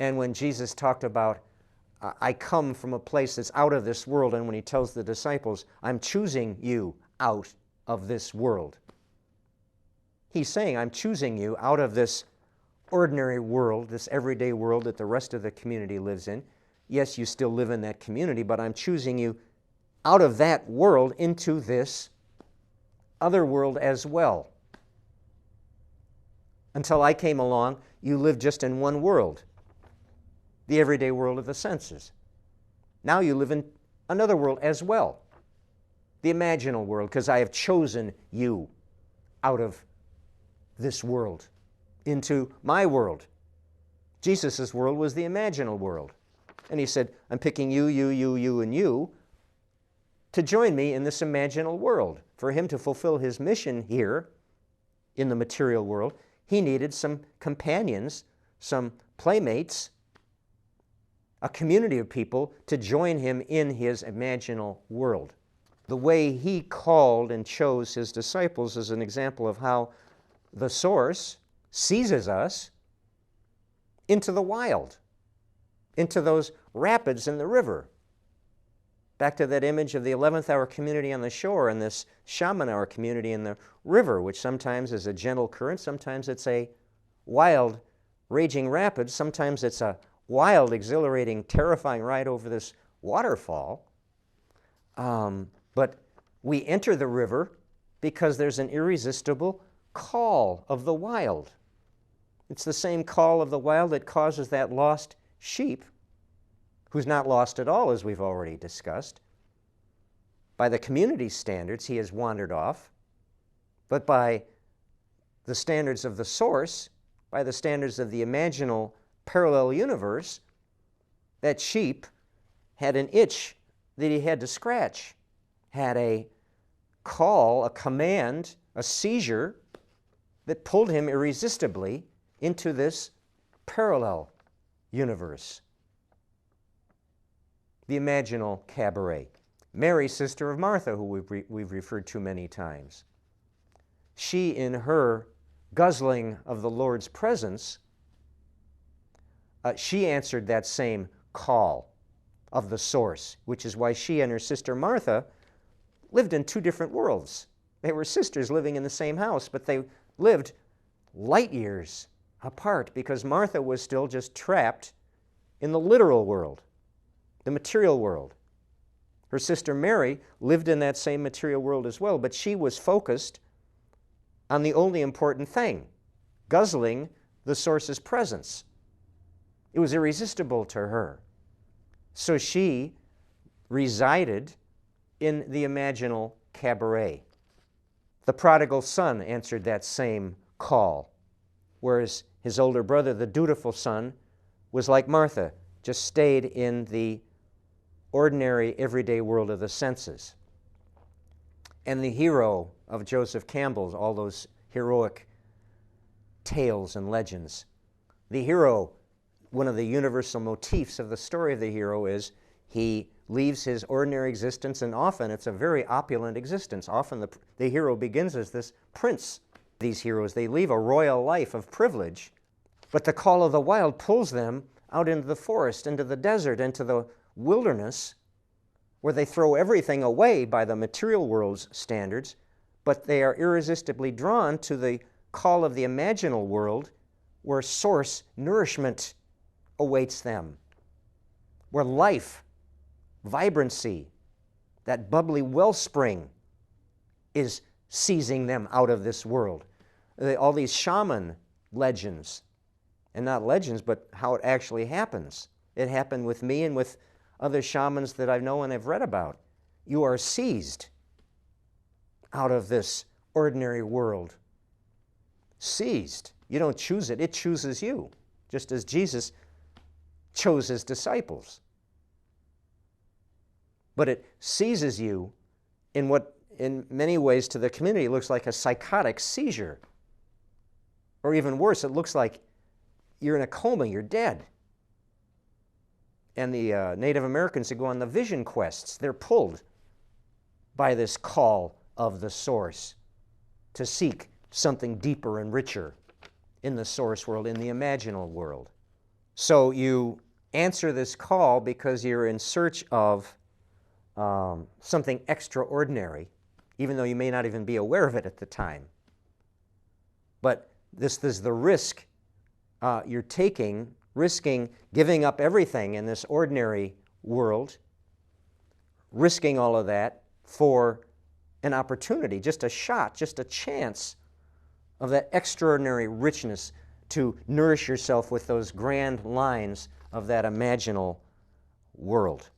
And when Jesus talked about, I come from a place that's out of this world, and when he tells the disciples, I'm choosing you out of this world. He's saying, I'm choosing you out of this ordinary world, this everyday world that the rest of the community lives in. Yes, you still live in that community, but I'm choosing you out of that world into this other world as well. Until I came along, you lived just in one world, the everyday world of the senses. Now you live in another world as well, the imaginal world, because I have chosen you out of this world into my world. Jesus' world was the imaginal world. And he said, I'm picking you, and you to join me in this imaginal world. For him to fulfill his mission here in the material world, he needed some companions, some playmates, a community of people to join him in his imaginal world. The way he called and chose his disciples is an example of how the source seizes us into the wild, into those rapids in the river. Back to that image of the 11th hour community on the shore and this shaman hour community in the river, which sometimes is a gentle current, sometimes it's a wild, raging rapid, sometimes it's a wild, exhilarating, terrifying ride over this waterfall. But we enter the river because there's an irresistible call of the wild. It's the same call of the wild that causes that lost sheep, who's not lost at all, as we've already discussed. By the community standards, he has wandered off, but by the standards of the source, by the standards of the imaginal parallel universe, that sheep had an itch that he had to scratch, had a call, a command, a seizure that pulled him irresistibly into this parallel universe. The imaginal cabaret. Mary, sister of Martha, who we've referred to many times. She, in her guzzling of the Lord's presence, she answered that same call of the source, which is why she and her sister Martha lived in two different worlds. They were sisters living in the same house, but they lived light years apart because Martha was still just trapped in the literal world, the material world. Her sister Mary lived in that same material world as well, but she was focused on the only important thing, guzzling the source's presence. It was irresistible to her. So she resided in the imaginal cabaret. The prodigal son answered that same call, whereas his older brother, the dutiful son, was like Martha, just stayed in the ordinary, everyday world of the senses. And the hero of Joseph Campbell's, all those heroic tales and legends, the hero, one of the universal motifs of the story of the hero is he leaves his ordinary existence, and often it's a very opulent existence. Often the hero begins as this prince. These heroes, they leave a royal life of privilege, but the call of the wild pulls them out into the forest, into the desert, into the wilderness, where they throw everything away by the material world's standards, but they are irresistibly drawn to the call of the imaginal world, where source nourishment awaits them, where life, vibrancy, that bubbly wellspring is seizing them out of this world. All these shaman legends, and not legends, but how it actually happens. It happened with me and with other shamans that I know and have read about. You are seized out of this ordinary world. Seized. You don't choose it, it chooses you, just as Jesus chose his disciples. But it seizes you in what, in many ways, to the community looks like a psychotic seizure. Or even worse, it looks like you're in a coma, you're dead. And the Native Americans who go on the vision quests, they're pulled by this call of the source to seek something deeper and richer in the source world, in the imaginal world. So you answer this call because you're in search of something extraordinary, even though you may not even be aware of it at the time. But this is the risk you're taking, risking giving up everything in this ordinary world, risking all of that for an opportunity, just a shot, just a chance of that extraordinary richness to nourish yourself with those grand lines of that imaginal world.